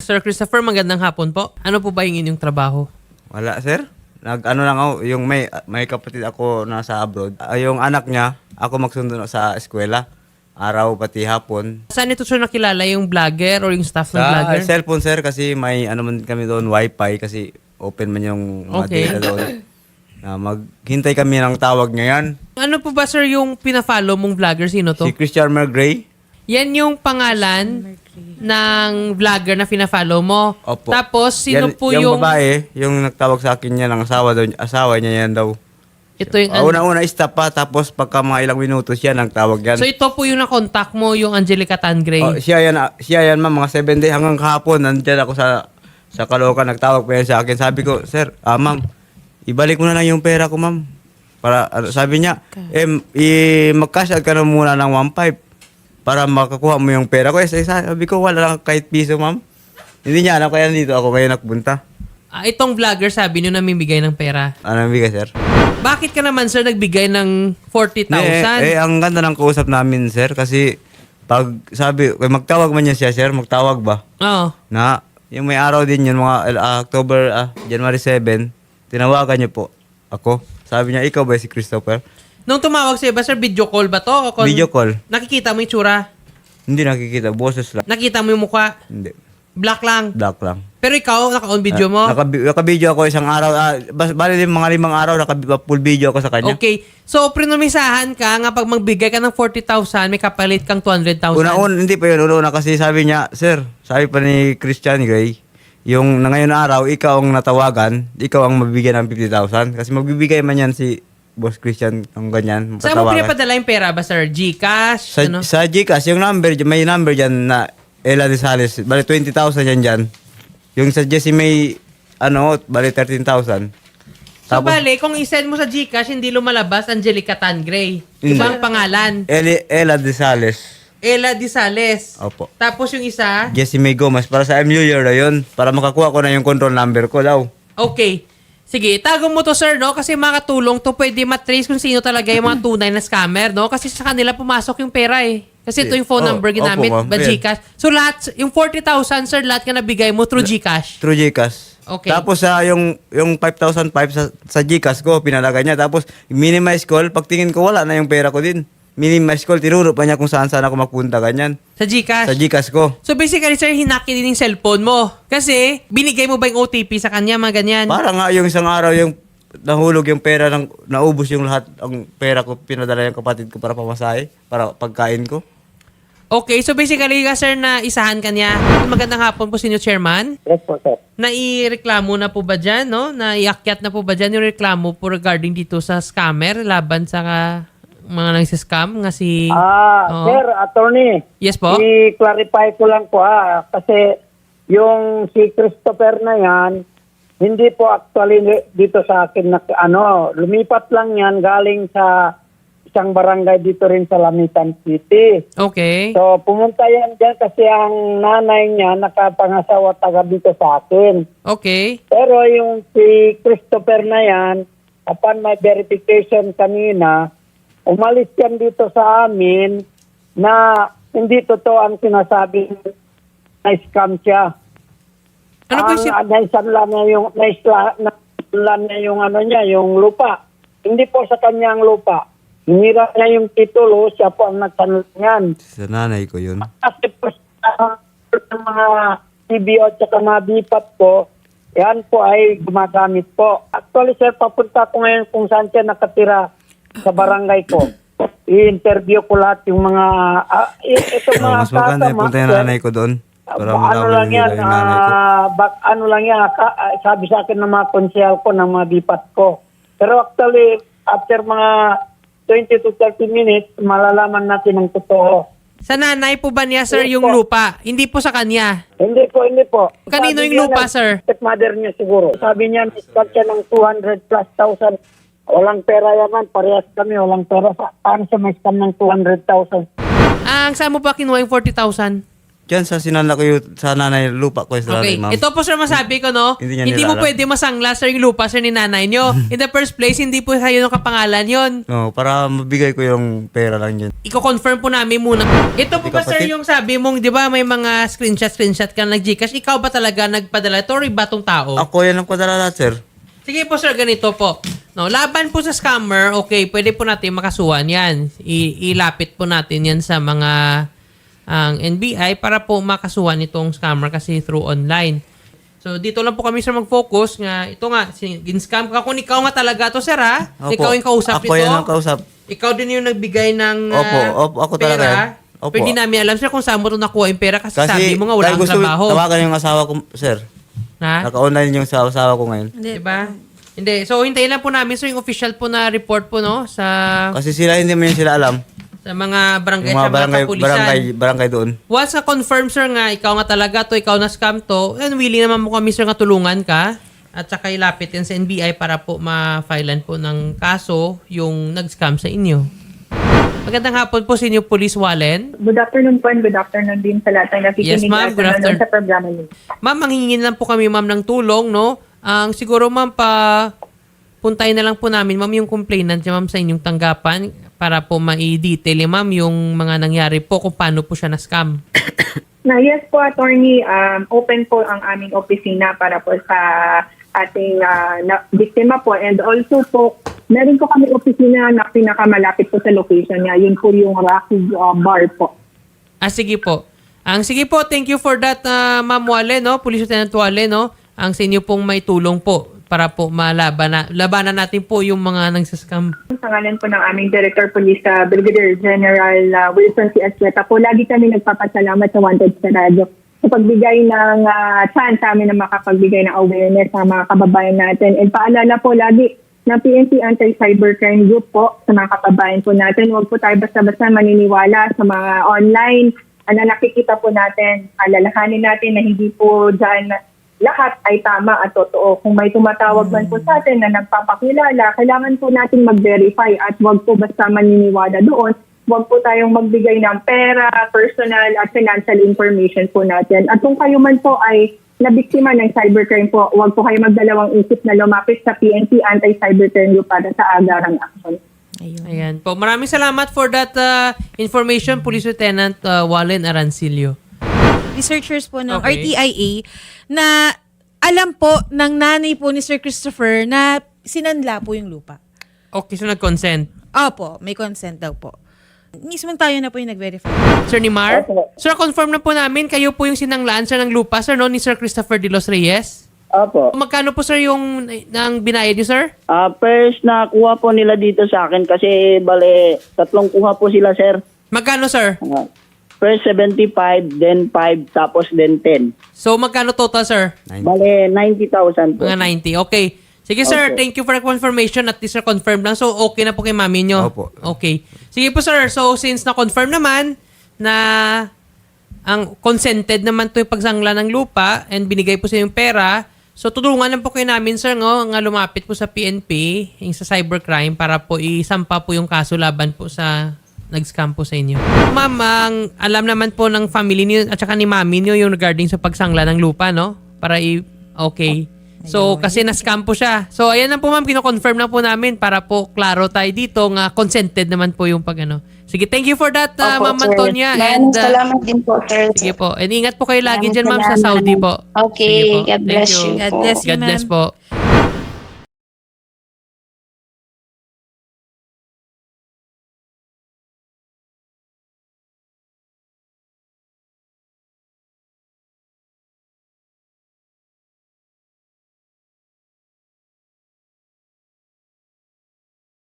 Sir Christopher, magandang hapon po. Ano po ba yung inyong trabaho? Wala, sir. Nag-ano lang ako, yung may kapatid ako nasa abroad. Yung anak niya, ako magsundo sa eskwela. Araw pati hapon. Saan ito sir nakilala? Yung vlogger or yung staff ng Sa vlogger? cellphone, sir, kasi may ano man kami doon, wifi, kasi open man yung mga Okay. data doon. Maghintay kami ng tawag ngayon. Ano po ba sir yung pina-follow mong vlogger? Sino to? Si Christian Mergray. Yan yung pangalan ng vlogger na pina-follow mo. Opo. Tapos, sino Yan, po yung yung... babae, yung nagtawag sa akin niya ng asawa niya yan daw. Ito yung... Una-una stop pa, tapos pagka mga ilang minutos yan ang tawag yan. So, ito po yung na-contact mo, yung Angelica Tangray. Oh, siya yan ma'am, mga 7 days hanggang kahapon, nandiyan ako sa Caloocan, nagtawag pa yan sa akin. Sabi ko, sir, ma'am, ibalik mo na lang yung pera ko, ma'am. Para, sabi niya, mag-cash out ka na muna ng 1.5 para makakuha mo yung pera ko. Sabi ko, wala lang kahit piso, ma'am. Hindi niya alam, kaya dito ako ngayon nagpunta. Itong vlogger sabi nyo namimigay ng pera. Ano bigay, sir? Bakit ka naman, sir, nagbigay ng 40,000? Ang ganda ng kausap namin, sir, kasi pag sabi, magtawag man niya siya, sir, magtawag ba? Oo. Na, yung may araw din yun, mga January 7, tinawagan niyo po ako. Sabi niya, ikaw ba si Christopher? Nung tumawag sa'yo ba, sir, video call ba to? Video call. Nakikita mo yung tsura? Hindi nakikita, boses lang. Nakita mo yung mukha? Hindi, Black lang? black lang. Pero ikaw, naka-on video mo? Naka-video ako isang araw. Bali din mga 5 araw, naka-full video ako sa kanya. Okay. So, prinumisahan ka nga pag magbigay ka ng 40,000, may kapalit kang 200,000. Hindi pa yun. Una kasi sabi niya, sir, sabi pa ni Christian Gray, yung na ngayon na araw, ikaw ang natawagan, ikaw ang mabibigyan ng 50,000. Kasi magbibigay man yan si Boss Christian ng ganyan. Saan mo pinapadala yung pera ba, sir? GCash? Sa GCash, yung number, may number dyan na Ella de Sales. Bali, 20,000 yan dyan. Yung sa Jessie May, bali 13,000. So, bali, kung isend mo sa GCash, hindi lumalabas Angelica Tangray. Ibang pangalan. Ella de Sales. Ella de Sales. Opo. Tapos yung isa? Jessie May Gomez. Para sa MU year na yun. Para makakuha ko na yung control number ko daw. Okay. Sige, tago mo to, sir, no? Kasi makatulong to, pwede matrace kung sino talaga yung mga tunay na scammer, no? Kasi sa kanila pumasok yung pera, eh. Kasi ito yung phone number ginamit, opo, ma'am. ba GCash? So lahat, yung 40,000, sir, lahat ka nabigay mo through GCash. Through GCash. Okay. Tapos yung 5,005 sa GCash ko, pinalaga niya. Tapos minimize call, pagtingin ko wala na yung pera ko din. Minimize call, tinuro pa niya kung saan ako magpunta, ganyan. Sa GCash? Sa GCash ko. So basically, sir, hinaki din yung cellphone mo. Kasi, binigay mo ba yung OTP sa kanya, mga ganyan? Para nga yung isang araw yung nahulog yung pera, naubos yung lahat ang pera ko, pinadala yung kapatid ko para pamasahe, para pagkain ko. Okay, so basically, sir, na isahan ka niya. Magandang hapon po, Senior Chairman. Yes po, sir. Naireklamo na po ba dyan, no? Naiakyat na po ba dyan yung reklamo po regarding dito sa scammer laban sa mga nagsiscam nga si... Oo. Sir, attorney. Yes po? I-clarify ko lang po kasi yung si Christopher na yan, hindi po actually dito sa akin na lumipat lang yan galing sa isang barangay dito rin sa Lamitan City. Okay. So pumunta yan dyan kasi ang nanay niya nakapangasawa taga dito sa akin. Okay. Pero yung si Christopher na yan, upon my verification kanina, umalis yan dito sa amin na hindi totoo ang sinasabi na scam siya. Ano po yung... Naisanla niya yung lupa. Hindi po sa kanyang lupa. Hinira niya yung titulo, siya po ang nagsanla niyan. Sa nanay ko yun. Kasi po ng mga CBO at saka mga bipat po, yan po ay gumagamit po. Actually, sir, papunta ko ngayon kung saan siya nakatira sa barangay ko. I-interview ko lahat yung mga... ito mga mas maganda yung punta yung nanay ko doon. Para malaman nila yung nanay ko. Sabi sa akin ng mga konsyal ko, ng mga bipat ko. Pero actually, after mga 20 to 30 minutes, malalaman natin ang totoo. Sa nanay po ba niya, sir, Yes, yung po. lupa? Hindi po sa kanya? Hindi po. Kanino Sabi yung lupa, niya, sir? Stepmother niya siguro. Sabi niya, discount siya ng 200,000+. Walang pera yaman, parehas kami, walang pera. Paano siya may scam ng 200,000? Saan mo pa kinuha yung 40,000? Diyan sa sinana ko sa nanay lupa ko sa Okay. ma'am. Ito po sir masabi ko, no? Hindi niya Hindi mo nilalang. pwede masangla sir yung lupa sir ni nanay nyo. In the first place, hindi po kayo ng kapangalan yon. No, para mabigay ko yung pera lang yun. Iko-confirm po namin muna. Ito po ba sir kapatid. yung sabi mong, di ba may mga screenshot ka nag-Gcash. Ikaw ba talaga nagpadala ito or iba tong tao? Ako yan ang padala lahat, sir. Sige po sir, ganito po. No, laban po sa scammer, okay, pwede po natin makasuhan yan. Ilapit po natin yan sa mga ang NBI para po makasuhan itong scammer kasi through online. So dito lang po kami sir mag-focus nga ito nga gin-scam ka kung ikaw nga talaga to sir ha. Opo. Ikaw yung kausap Ako nito. yan ang kausap. Ikaw din yung nagbigay ng Opo, ako talaga yan. pera. Opo. Pero hindi namin alam sir kung saan mo ito nakuha yung pera kasi, sabi mo nga wala dahil kang gusto trabaho. tawagan yung asawa ko, sir. Ha? Naka-online yung asawa ko ngayon. Diba? Hindi. So hintayin lang po namin sir yung official po na report po no sa Kasi sila hindi man sila alam. sa mga barangay Yung sa mga mga kapulisan. barangay doon. Once na confirm sir nga ikaw nga talaga to, ikaw na scam to, and willing naman mo kami sir nga tulungan ka at saka ilapit yan sa NBI para po ma-filean po ng kaso yung nag-scam sa inyo. Magandang hapon po sa inyo, Police Wallen. Good afternoon po and good afternoon din sa lahat ng nakikinig Yes, ma'am. at Good nanonood afternoon. sa programa niyo. Ma'am, manghingin lang po kami ma'am ng tulong, no? Ang siguro ma'am puntayin na lang po namin ma'am yung complainant niya ma'am sa inyong tanggapan para po ma-detail ma'am yung mga nangyari po kung paano po siya na-scam. Na yes po, attorney, open po ang aming opisina para po sa ating biktima po, and also po meron po kami opisina na pinakamalapit po sa location niya. Yun po yung Rocky Bar po. Sige po. Sige po, thank you for that, Ma'am Wale, no? Police Lieutenant Wale, no? Ang sa inyo pong may tulong po para po labanan natin po yung mga nagsascam. Sa ngalan po ng aming Director Police, Brigadier General Wilson C. Esqueta po, lagi kami nagpapasalamat sa Wanted sa radyo sa pagbigay ng chance sa amin na makapagbigay ng awareness sa mga kababayan natin. And paalala po lagi na PNP Anti-Cybercrime Group po sa mga kababayan po natin. Huwag po tayo basta-basta maniniwala sa mga online na nakikita po natin. Alalahanin natin na hindi po dyan lahat ay tama at totoo. Kung may tumatawag man po sa atin na nagpapakilala, kailangan po natin mag-verify at huwag po basta maniniwala doon. Huwag po tayong magbigay ng pera, personal at financial information po natin. At kung kayo man po ay nabiktima ng cybercrime po, huwag po kayo magdalawang isip na lumapit sa PNP Anti-Cybercrime Group para sa agarang action. Ayan po. Maraming salamat for that information, Police Lieutenant Wallen Arancilio. Researchers po ng Okay. RTIA na alam po ng nanay po ni Sir Christopher na sinanla po yung lupa. Okay, so nag-consent. Opo, may consent daw po. Mismong tayo na po yung nag-verify. Sir Nimar? Opo. Sir, confirm na po namin kayo po yung sinanglaan sir ng lupa, sir, no? Ni Sir Christopher de los Reyes. Opo. Magkano po sir yung nang binayad niyo, sir? First, nakuha po nila dito sa akin kasi bale, 3 kuha po sila, sir. Magkano, sir? First 75, then 5, tapos then 10. So, magkano total, sir? Bale, 90,000 po. Mga 90. Okay. Sige, sir. Opo. Thank you for the confirmation. At least, sir, confirm lang. So, okay na po kay mami nyo. Opo. Okay. Sige po, sir. So, since na-confirm naman na ang consented naman to yung pagsangla ng lupa and binigay po sa yung pera, so, tutulungan lang po kayo namin, sir, nga lumapit po sa PNP, yung sa cybercrime, para po isampa po yung kaso laban po sa nag-scam po sa inyo. Ma'am, ang alam naman po ng family niyo at saka ni mami niyo yung regarding sa pagsangla ng lupa, no? Para okay. So, kasi na-scam po siya. So, ayan lang po ma'am, kino-confirm na po namin para po klaro tayo dito nga consented naman po yung pag-ano. Sige, thank you for that, Opo, Ma'am sir. Antonia. Maraming salamat din po, sir. Sige po. And ingat po kayo lagi Maraming dyan, ma'am, sa salamat. Saudi po. Okay, Sige po. God Thank bless you. you. God bless you, God bless ma'am. po.